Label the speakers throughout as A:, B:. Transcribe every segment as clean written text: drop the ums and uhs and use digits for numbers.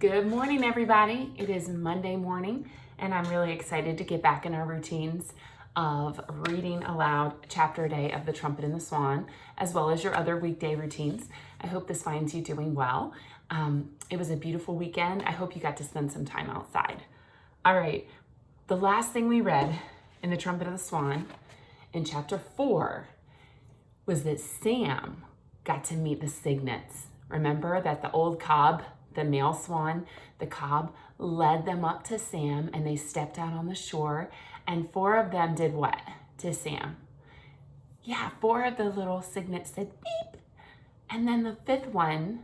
A: Good morning, everybody. It is Monday morning, and I'm really excited to get back in our routines of reading aloud a chapter a day of the Trumpet and the Swan, as well as your other weekday routines. I hope this finds you doing well. It was a beautiful weekend. I hope you got to spend some time outside. All right, the last thing we read in the Trumpet and the Swan in chapter 4 was that Sam got to meet the cygnets. Remember that the old cob, the male swan, the cob, led them up to Sam, and they stepped out on the shore, and 4 of them did what to Sam? Yeah, 4 of the little cygnets said beep, and then the 5th one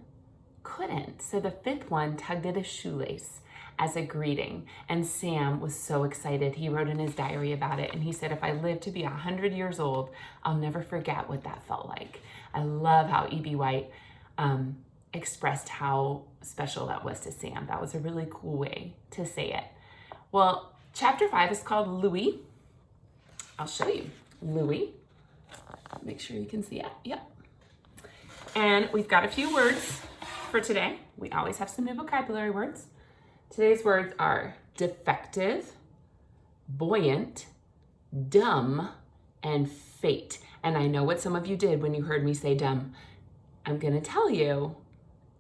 A: couldn't. So the 5th one tugged at his shoelace as a greeting, and Sam was so excited. He wrote in his diary about it, and he said, if I live to be 100 years old, I'll never forget what that felt like. I love how E.B. White expressed how special that was to Sam. That was a really cool way to say it. Well, chapter 5 is called Louis. I'll show you. Louis. Make sure you can see it. Yep. And we've got a few words for today. We always have some new vocabulary words. Today's words are defective, buoyant, dumb, and fate. And I know what some of you did when you heard me say dumb. I'm going to tell you,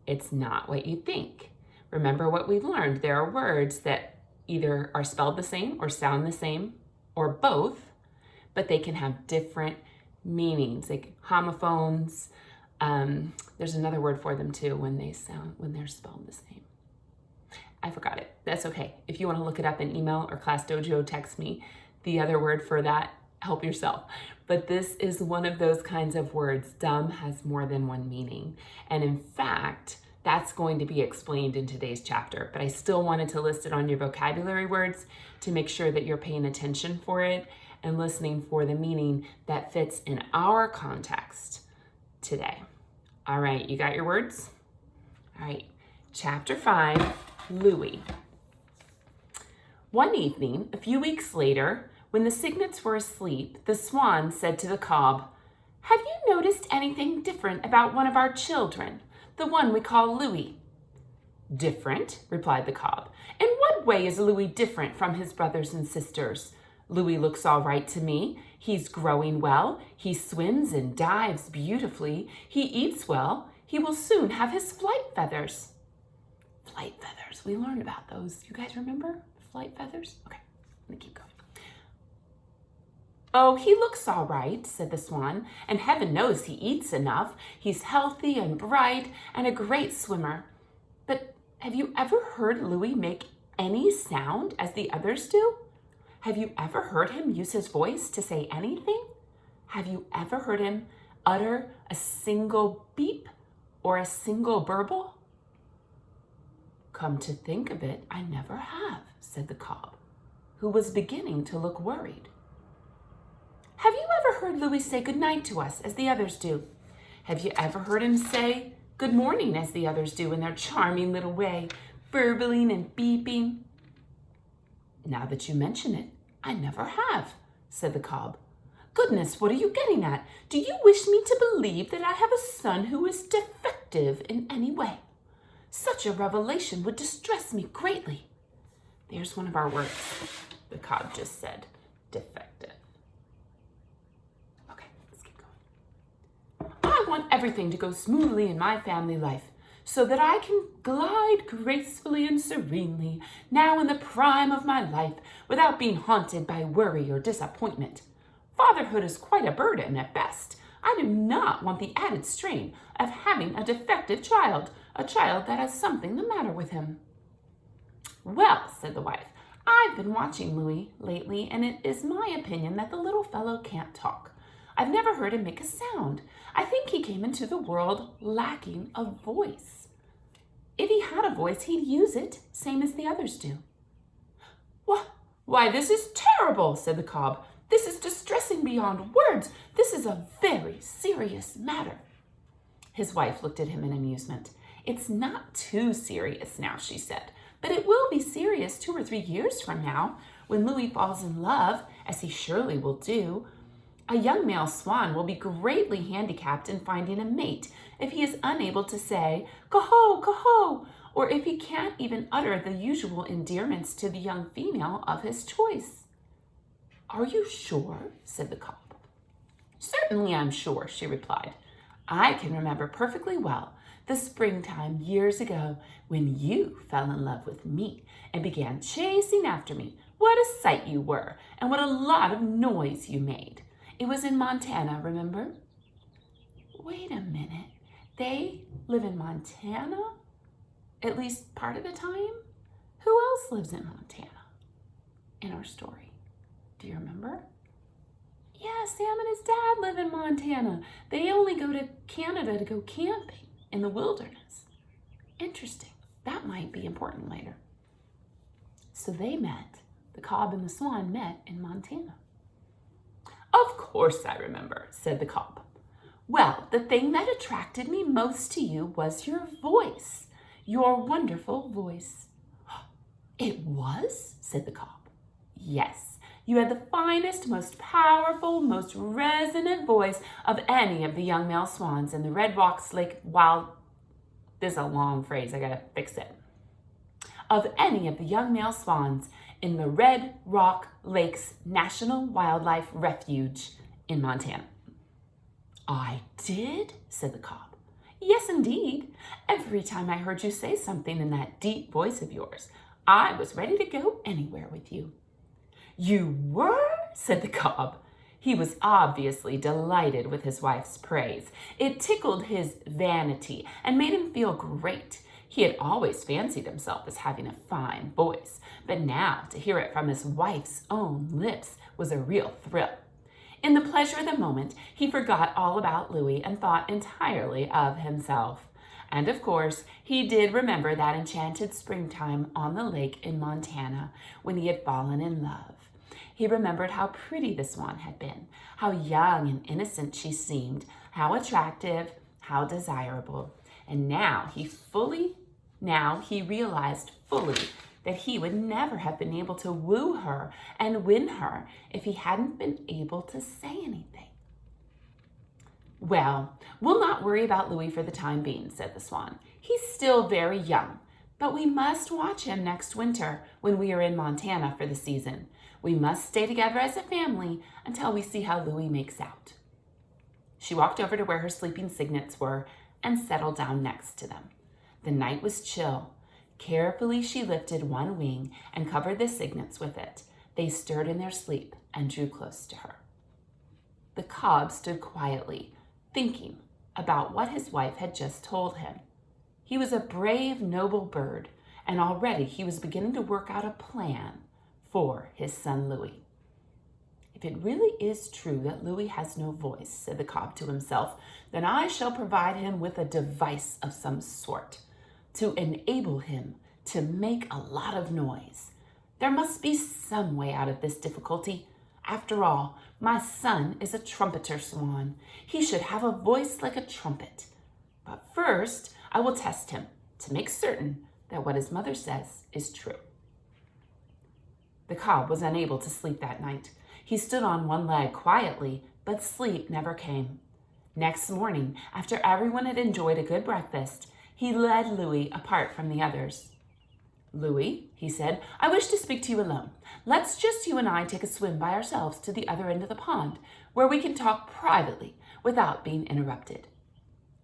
A: it's not what you think. Remember what we've learned. There are words that either are spelled the same or sound the same or both, but they can have different meanings, like homophones. There's another word for them too when they're spelled the same. I forgot it. That's okay. If you want to look it up in email or Class Dojo, text me the other word for that. Help yourself. But this is one of those kinds of words. Dumb has more than one meaning. And in fact, that's going to be explained in today's chapter. But I still wanted to list it on your vocabulary words to make sure that you're paying attention for it and listening for the meaning that fits in our context today. All right, you got your words? All right, chapter 5, Louis. One evening, a few weeks later, when the cygnets were asleep, the swan said to the cob, "Have you noticed anything different about one of our children, the one we call Louis?" "Different?" replied the cob. "In what way is Louis different from his brothers and sisters? Louis looks all right to me. He's growing well. He swims and dives beautifully. He eats well. He will soon have his flight feathers." Flight feathers. We learned about those. You guys remember flight feathers? Okay, let me keep going. "Oh, he looks all right," said the swan, "and heaven knows he eats enough. He's healthy and bright and a great swimmer. But have you ever heard Louis make any sound as the others do? Have you ever heard him use his voice to say anything? Have you ever heard him utter a single beep or a single burble?" "Come to think of it, I never have," said the cob, who was beginning to look worried. "Have you ever heard Louis say good night to us as the others do? Have you ever heard him say good morning as the others do in their charming little way, burbling and beeping?" "Now that you mention it, I never have," said the cob. "Goodness, what are you getting at? Do you wish me to believe that I have a son who is defective in any way? Such a revelation would distress me greatly." There's one of our words. The cob just said defective. "I want everything to go smoothly in my family life so that I can glide gracefully and serenely now in the prime of my life without being haunted by worry or disappointment. Fatherhood is quite a burden at best. I do not want the added strain of having a defective child, a child that has something the matter with him." "Well," said the wife, "I've been watching Louis lately, and it is my opinion that the little fellow can't talk. I've never heard him make a sound. I think he came into the world lacking a voice. If he had a voice, he'd use it, same as the others do." Why, this is terrible," said the cob. "This is distressing beyond words. This is a very serious matter." His wife looked at him in amusement. "It's not too serious now," she said, "but it will be serious 2 or 3 years from now, when Louis falls in love, as he surely will do. A young male swan will be greatly handicapped in finding a mate if he is unable to say, 'Coho, coho,' or if he can't even utter the usual endearments to the young female of his choice. "Are you sure?" said the cob. "Certainly I'm sure," she replied. "I can remember perfectly well the springtime years ago when you fell in love with me and began chasing after me. What a sight you were, and what a lot of noise you made. It was in Montana, remember?" Wait a minute. They live in Montana? At least part of the time? Who else lives in Montana in our story? Do you remember? Yeah, Sam and his dad live in Montana. They only go to Canada to go camping in the wilderness. Interesting. That might be important later. So they met. The cob and the swan met in Montana. "Of course I remember," said the cob. "Well, the thing that attracted me most to you was your voice, your wonderful voice." "It was?" said the cob. "Yes, you had the finest, most powerful, most resonant voice of any of the young male swans in the Red Rocks Lake Wild..." This is a long phrase, I gotta fix it. "Of any of the young male swans in the Red Rock Lakes National Wildlife Refuge in Montana." "I did?" said the cob. "Yes, indeed. Every time I heard you say something in that deep voice of yours, I was ready to go anywhere with you." "You were?" said the cob. He was obviously delighted with his wife's praise. It tickled his vanity and made him feel great. He had always fancied himself as having a fine voice, but now to hear it from his wife's own lips was a real thrill. In the pleasure of the moment, he forgot all about Louis and thought entirely of himself. And of course, he did remember that enchanted springtime on the lake in Montana when he had fallen in love. He remembered how pretty the swan had been, how young and innocent she seemed, how attractive, how desirable. And now he realized fully that he would never have been able to woo her and win her if he hadn't been able to say anything. "Well, we'll not worry about Louis for the time being," said the swan. "He's still very young, but we must watch him next winter when we are in Montana for the season. We must stay together as a family until we see how Louis makes out." She walked over to where her sleeping cygnets were and settled down next to them. The night was chill. Carefully, she lifted one wing and covered the cygnets with it. They stirred in their sleep and drew close to her. The cob stood quietly, thinking about what his wife had just told him. He was a brave, noble bird, and already he was beginning to work out a plan for his son Louis. "If it really is true that Louis has no voice," said the cob to himself, "then I shall provide him with a device of some sort to enable him to make a lot of noise. There must be some way out of this difficulty. After all, my son is a trumpeter swan. He should have a voice like a trumpet. But first, I will test him to make certain that what his mother says is true." The cob was unable to sleep that night. He stood on one leg quietly, but sleep never came. Next morning, after everyone had enjoyed a good breakfast, he led Louis apart from the others. "Louis," he said, "I wish to speak to you alone. Let's just you and I take a swim by ourselves to the other end of the pond, where we can talk privately without being interrupted."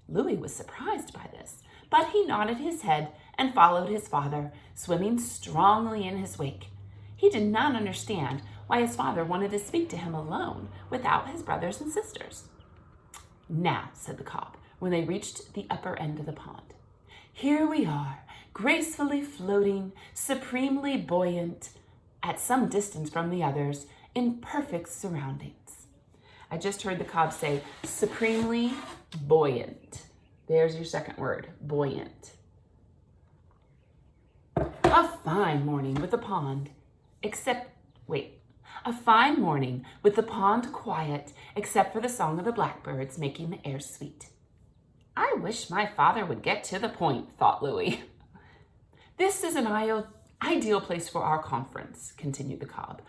A: Louis was surprised by this, but he nodded his head and followed his father, swimming strongly in his wake. He did not understand why his father wanted to speak to him alone without his brothers and sisters. "Now," said the cob, when they reached the upper end of the pond, "here we are, gracefully floating, supremely buoyant, at some distance from the others, in perfect surroundings." I just heard the cob say, supremely buoyant. There's your second word, buoyant. A fine morning with the pond quiet, except for the song of the blackbirds making the air sweet. "I wish my father would get to the point," thought Louis. "This is an ideal place for our conference," continued the cob.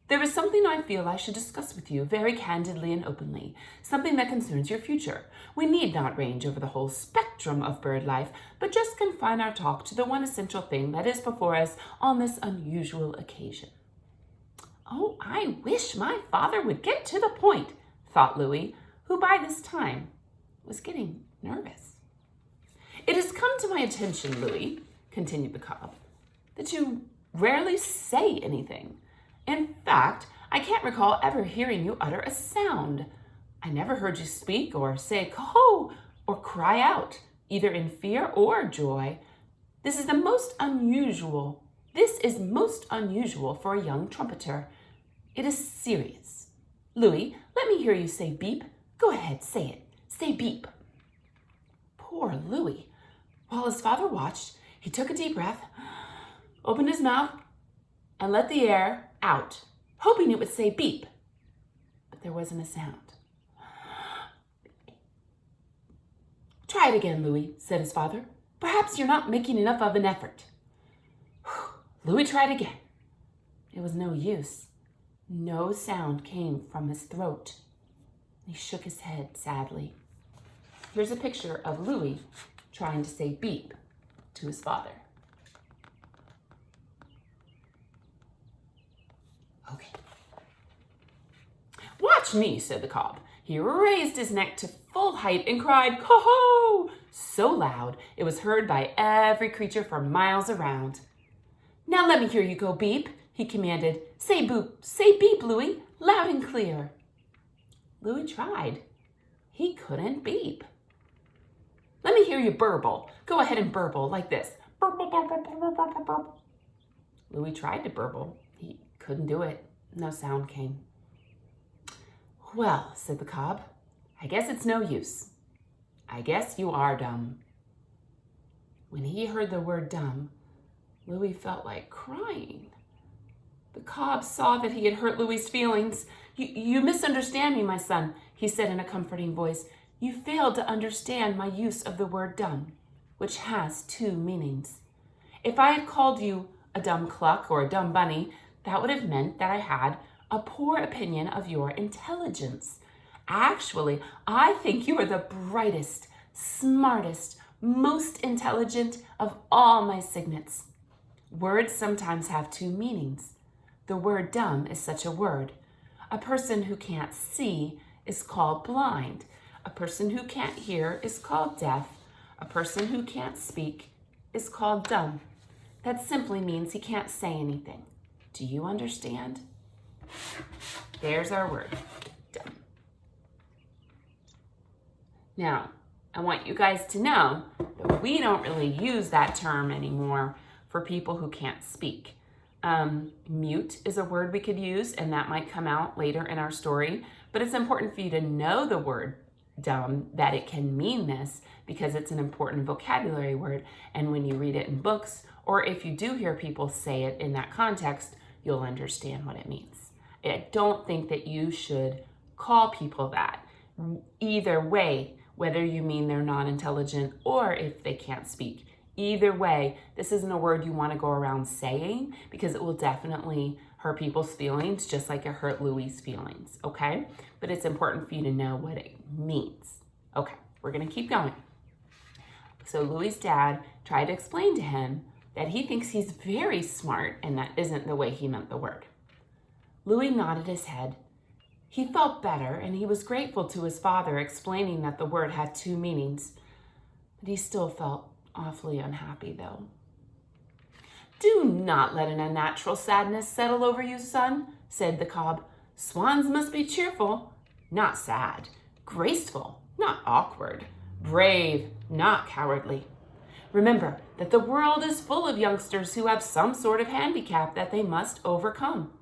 A: There is something I feel I should discuss with you very candidly and openly, something that concerns your future. We need not range over the whole spectrum of bird life, but just confine our talk to the one essential thing that is before us on this unusual occasion." "Oh, I wish my father would get to the point," thought Louis, who by this time was getting nervous. "It has come to my attention, Louis," continued the cob, "that you rarely say anything. In fact, I can't recall ever hearing you utter a sound. I never heard you speak or say "Caw" or cry out, either in fear or joy. This is most unusual for a young trumpeter. It is serious. Louis, let me hear you say beep. Go ahead, say it. Say beep." Poor Louis. While his father watched, he took a deep breath, opened his mouth, and let the air out, hoping it would say beep. But there wasn't a sound. "Try it again, Louis," said his father. "Perhaps you're not making enough of an effort." Louis tried again. It was no use. No sound came from his throat. He shook his head sadly. Here's a picture of Louis trying to say beep to his father. "Okay. Watch me," said the cob. He raised his neck to full height and cried, "Caw-ho!" so loud it was heard by every creature for miles around. "Now let me hear you go beep," he commanded. Say beep, Louis, loud and clear." Louis tried. He couldn't beep. "Let me hear you burble. Go ahead and burble like this. Burble, burble, burble, burble, burble." Louis tried to burble. He couldn't do it. No sound came. "Well," said the cob, "I guess it's no use. I guess you are dumb." When he heard the word dumb, Louis felt like crying. The cob saw that he had hurt Louis's feelings. You misunderstand me, my son," he said in a comforting voice. "You failed to understand my use of the word dumb, which has two meanings. If I had called you a dumb cluck or a dumb bunny, that would have meant that I had a poor opinion of your intelligence. Actually, I think you are the brightest, smartest, most intelligent of all my cygnets. Words sometimes have two meanings. The word dumb is such a word. A person who can't see is called blind. A person who can't hear is called deaf. A person who can't speak is called dumb. That simply means he can't say anything. Do you understand?" There's our word, dumb. Now, I want you guys to know that we don't really use that term anymore for people who can't speak. Mute is a word we could use, and that might come out later in our story, but it's important for you to know the word dumb, that it can mean this, because it's an important vocabulary word, and when you read it in books, or if you do hear people say it in that context, you'll understand what it means. I don't think that you should call people that. Either way, whether you mean they're not intelligent or if they can't speak. Either way, this isn't a word you want to go around saying, because it will definitely hurt people's feelings just like it hurt Louis's feelings, okay? But it's important for you to know what it means. Okay, we're going to keep going. So Louis's dad tried to explain to him that he thinks he's very smart, and that isn't the way he meant the word. Louis nodded his head. He felt better, and he was grateful to his father explaining that the word had two meanings. But he still felt awfully unhappy, though. "Do not let an unnatural sadness settle over you, son," said the cob. "Swans must be cheerful, not sad, graceful, not awkward, brave, not cowardly. Remember that the world is full of youngsters who have some sort of handicap that they must overcome.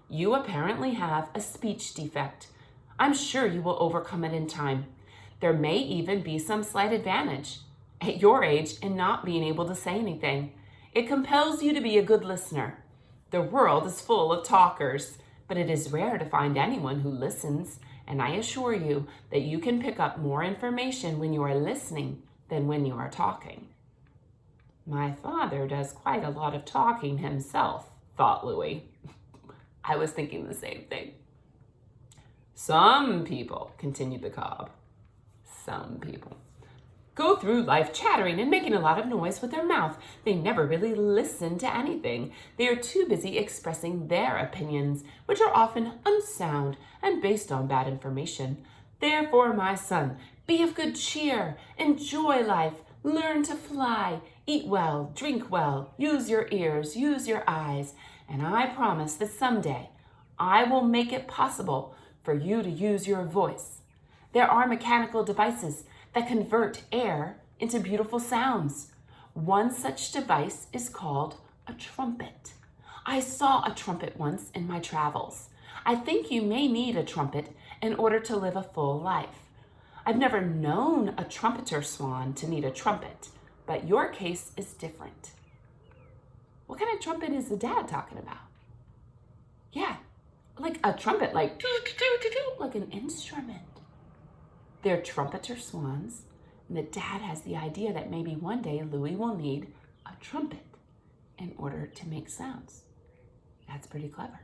A: You apparently have a speech defect. I'm sure you will overcome it in time. There may even be some slight advantage at your age in not being able to say anything. It compels you to be a good listener. The world is full of talkers, but it is rare to find anyone who listens, and I assure you that you can pick up more information when you are listening than when you are talking." My father does quite a lot of talking himself, thought Louis. I was thinking the same thing. Some people, continued the cob, some people go through life chattering and making a lot of noise with their mouth. They never really listen to anything. They are too busy expressing their opinions, which are often unsound and based on bad information. Therefore, my son, be of good cheer, enjoy life, learn to fly, eat well, drink well, use your ears, use your eyes, and I promise that someday I will make it possible for you to use your voice. There are mechanical devices that convert air into beautiful sounds. One such device is called a trumpet. I saw a trumpet once in my travels. I think you may need a trumpet in order to live a full life. I've never known a trumpeter swan to need a trumpet, but your case is different. What kind of trumpet is the dad talking about? Yeah, like a trumpet, like an instrument. They're trumpeter swans, and the dad has the idea that maybe one day Louis will need a trumpet in order to make sounds. That's pretty clever.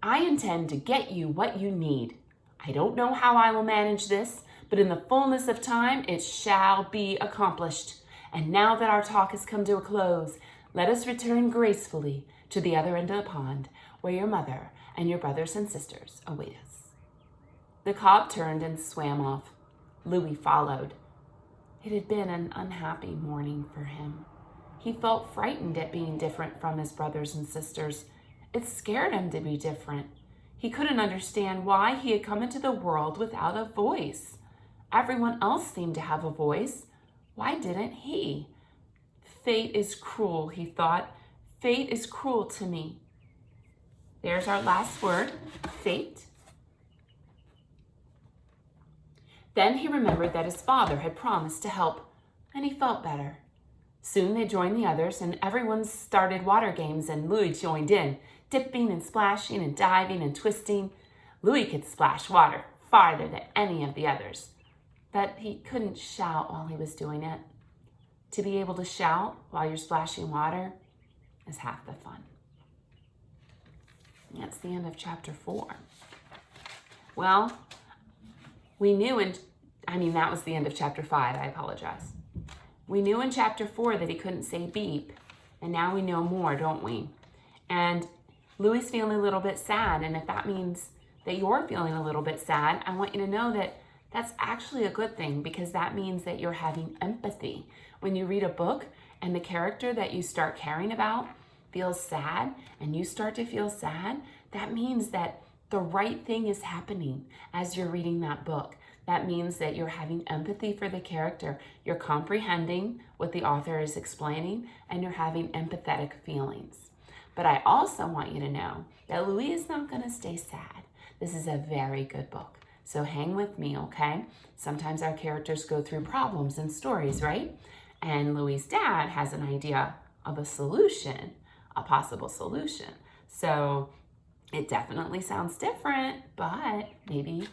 A: I intend to get you what you need. I don't know how I will manage this, but in the fullness of time, it shall be accomplished. And now that our talk has come to a close, let us return gracefully to the other end of the pond, where your mother and your brothers and sisters await us. The cob turned and swam off. Louis followed. It had been an unhappy morning for him. He felt frightened at being different from his brothers and sisters. It scared him to be different. He couldn't understand why he had come into the world without a voice. Everyone else seemed to have a voice. Why didn't he? Fate is cruel, he thought. Fate is cruel to me. There's our last word, fate. Then he remembered that his father had promised to help, and he felt better. Soon they joined the others, and everyone started water games, and Louis joined in, dipping and splashing and diving and twisting. Louis could splash water farther than any of the others, but he couldn't shout while he was doing it. To be able to shout while you're splashing water is half the fun. That's the end of chapter 4. Well, that was the end of chapter 5, I apologize. We knew in chapter 4 that he couldn't say beep, and now we know more, don't we? And Louis is feeling a little bit sad, and if that means that you're feeling a little bit sad, I want you to know that that's actually a good thing, because that means that you're having empathy. When you read a book and the character that you start caring about feels sad and you start to feel sad, that means that the right thing is happening as you're reading that book. That means that you're having empathy for the character. You're comprehending what the author is explaining, and you're having empathetic feelings. But I also want you to know that Louis is not going to stay sad. This is a very good book. So hang with me, okay? Sometimes our characters go through problems and stories, right? And Louis' dad has an idea of a solution, a possible solution. So it definitely sounds different, but maybe,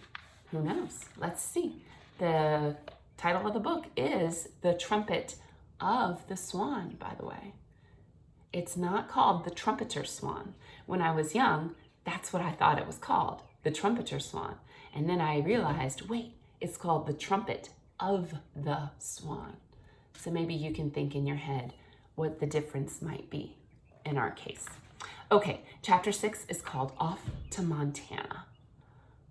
A: who knows? Let's see. The title of the book is The Trumpet of the Swan, by the way. It's not called The Trumpeter Swan. When I was young, that's what I thought it was called, The Trumpeter Swan. And then I realized, wait, it's called The Trumpet of the Swan. So maybe you can think in your head what the difference might be in our case. Okay, chapter 6 is called Off to Montana.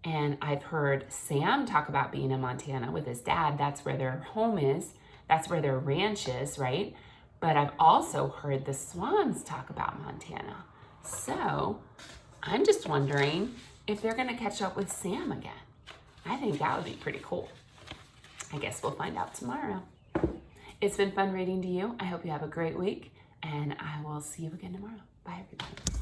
A: And I've heard Sam talk about being in Montana with his dad. That's where their home is. That's where their ranch is, right? But I've also heard the Swans talk about Montana. So I'm just wondering if they're going to catch up with Sam again. I think that would be pretty cool. I guess we'll find out tomorrow. It's been fun reading to you. I hope you have a great week, and I will see you again tomorrow. Bye, everybody.